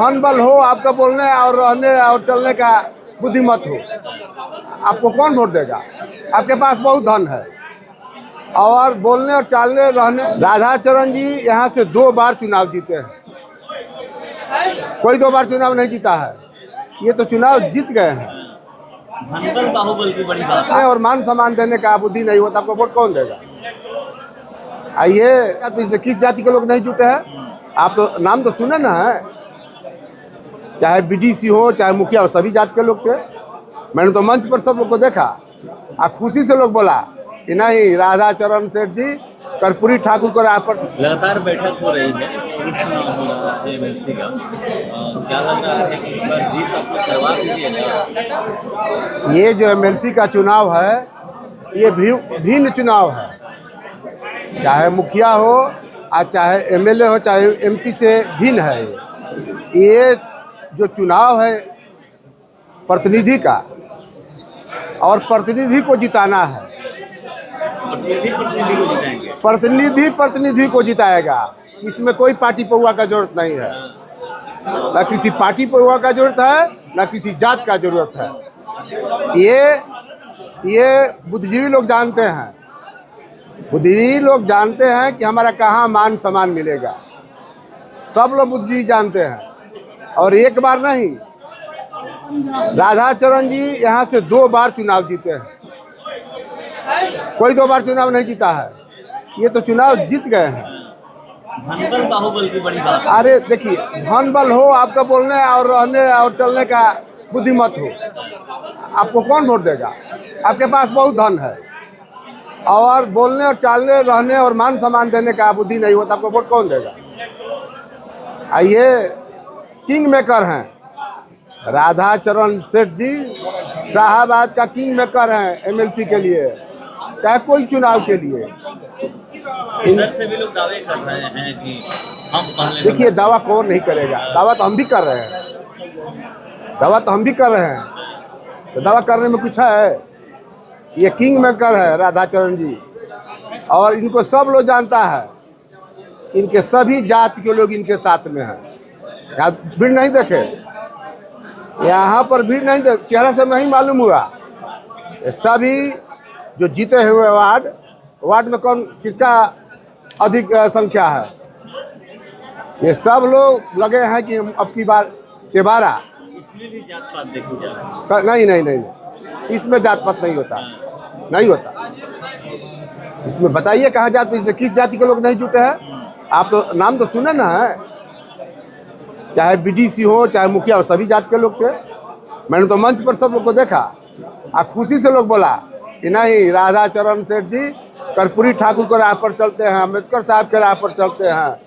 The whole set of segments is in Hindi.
धन बल हो, आपका बोलने और रहने और चलने का बुद्धिमत हो, आपको कौन वोट देगा? आपके पास बहुत धन है और बोलने और चालने रहने। राधाचरण जी यहाँ से 2 बार चुनाव जीते हैं, कोई 2 बार चुनाव नहीं जीता है। ये तो चुनाव जीत गए हैं। धनबल बाहुबल की बड़ी बात है। और मान सम्मान देने का बुद्धि नहीं होता, आपको वोट कौन देगा? आइए, किस जाति के लोग नहीं जुटे हैं? आप तो नाम तो सुने ना है, चाहे बीडीसी हो चाहे मुखिया हो, सभी जात के लोग थे। मैंने तो मंच पर सब लोग को देखा, खुशी से लोग बोला कि नहीं, राधाचरण सेठ जी कर्पूरी ठाकुर को राह पर। लगातार बैठक हो रही है, चुनाव हो रहा है एमएलसी का, क्या लग रहा है कि इस बार जीत आप लोग करवा दीजिएगा? ये जो एमएलसी का चुनाव है, ये भिन्न चुनाव है। चाहे मुखिया हो और चाहे एमएलए हो, चाहे एमपी से भिन्न है। ये जो चुनाव है प्रतिनिधि का, और प्रतिनिधि को जिताना है। प्रतिनिधि को जिताएगा। इसमें कोई पार्टी पौआ का जरूरत नहीं है, ना किसी पार्टी पौआ का जरूरत है, ना किसी जात का जरूरत है। ये बुद्धिजीवी लोग जानते हैं। बुद्धिजीवी लोग जानते हैं कि हमारा कहाँ मान सम्मान मिलेगा। सब लोग बुद्धिजीवी जानते हैं। और एक बार नहीं, राधाचरण जी यहाँ से 2 बार चुनाव जीते हैं, कोई 2 बार चुनाव नहीं जीता है। ये तो चुनाव जीत गए हैं। धनबल बाहुबल की बड़ी बात है। अरे देखिए, धन बल हो, आपका बोलने और रहने और चलने का बुद्धिमत हो, आपको कौन वोट देगा? आपके पास बहुत धन है और बोलने और चालने रहने और मान सम्मान देने का बुद्धि नहीं होता, आपको वोट कौन देगा? आइए, किंग मेकर हैं राधाचरण सेठ जी, शाहाबाद का किंग मेकर हैं एमएलसी के लिए, चाहे कोई चुनाव के लिए। इधर से भी लोग दावे कर रहे हैं कि हम पहले। देखिए, दावा कौन नहीं करेगा? दावा तो हम भी कर रहे हैं, तो दावा करने में कुछ है? ये किंग मेकर है राधाचरण जी, और इनको सब लोग जानता है। इनके सभी जाति के लोग इनके साथ में हैं। यहाँ भीड़ नहीं देखे, यहाँ पर भीड़ नहीं देखे, चेहरा से नहीं मालूम हुआ। सभी जो जीते हुए वार्ड में कौन किसका अधिक संख्या है, ये सब लोग लगे हैं कि अब की बार दोबारा। इसमें भी जात पात देखी जाए? नहीं, इसमें जात पात नहीं होता, नहीं होता। इसमें बताइए कहाँ जात, इसमें किस जाति के लोग नहीं जुटे हैं? आप तो नाम तो सुने ना है, चाहे बीडीसी हो चाहे मुखिया हो, सभी जात के लोग थे। मैंने तो मंच पर सब लोग को देखा, खुशी से लोग बोला कि नहीं, राधाचरण सेठ जी कर्पूरी ठाकुर को राह पर चलते हैं, अम्बेडकर साहब के राह पर चलते हैं,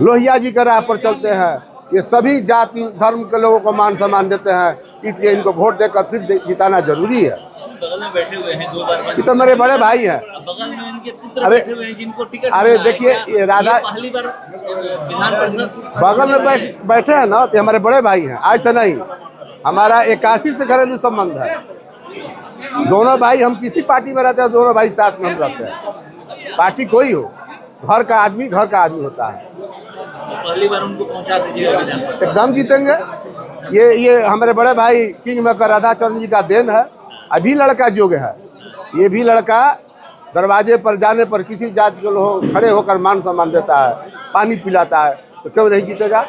लोहिया जी के राह पर चलते हैं। ये सभी जाति धर्म के लोगों को मान सम्मान देते हैं, इसलिए इनको वोट देकर फिर जिताना जरूरी है। बगल में बैठे हुए हैं 2 बार। ये तो मेरे बड़े भाई हैं। बगल में इनके पुत्र बैठे हुए हैं जिनको टिकट। अरे देखिए, ये राधा पहली बार विधान परिषद बगल में बैठे हैं ना, तो हमारे बड़े भाई हैं। आज से नहीं, हमारा 81 से घरेलू संबंध है। दोनों भाई, हम किसी पार्टी में रहते हैं, दोनों भाई साथ में हम रहते हैं। पार्टी कोई हो, घर का आदमी होता है। तो पहली बार उनको पहुंचा दीजिएगा विधान परिषद। एकदम जीतेंगे। ये हमारे बड़े भाई किंग मेकर राधाचरण जी का देन है। अभी लड़का योग्य है। ये भी लड़का दरवाजे पर जाने पर किसी जाति के लोग खड़े होकर मान सम्मान देता है, पानी पिलाता है, तो क्यों नहीं जीतेगा?